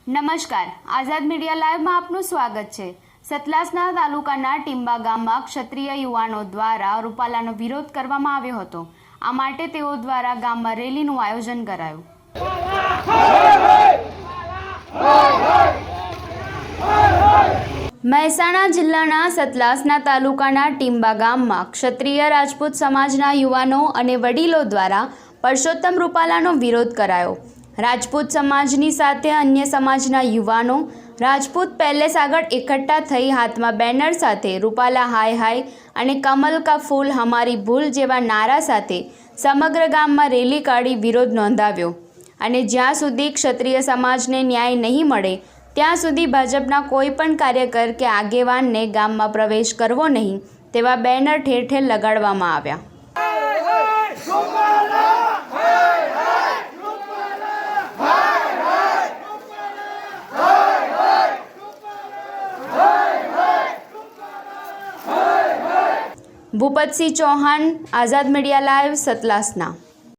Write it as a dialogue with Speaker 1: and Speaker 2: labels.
Speaker 1: નમસ્કાર, આઝાદ મીડિયા લાઈવમાં આપનું સ્વાગત છે। સતલાસના તાલુકાના ટીંબા ગામમાં ક્ષત્રિય યુવાનો દ્વારા રૂપાલાનો વિરોધ કરવામાં આવ્યો હતો। આ માટે તેઓ દ્વારા ગામમાં રેલીનું આયોજન કરાયું। મહેસાણા જિલ્લાના સતલાસના તાલુકાના ટીંબા ગામમાં ક્ષત્રિય રાજપૂત સમાજના યુવાનો અને વડીલો દ્વારા પરસોત્તમ રૂપાલાનો વિરોધ કરાયો। રાજપૂત સમાજની સાથે અન્ય સમાજના યુવાનો રાજપૂત પેલેસ આગળ એકઠા થઈ હાથમાં બેનર સાથે રૂપાલા હાય હાય અને કમલ કા ફૂલ હમારી ભૂલ જેવા નારા સાથે સમગ્ર ગામમાં રેલી કાઢી વિરોધ નોંધાવ્યો અને જ્યાં સુધી ક્ષત્રિય સમાજને ન્યાય નહીં મળે ત્યાં સુધી ભાજપના કોઈ પણ કાર્યકર કે આગેવાનને ગામમાં પ્રવેશ કરવો નહીં તેવા બેનર ઠેર ઠેર લગાડવામાં આવ્યા। ભૂપતસિંહ ચૌહાણ, આઝાદ મીડિયા લાઈવ, સતલાસના।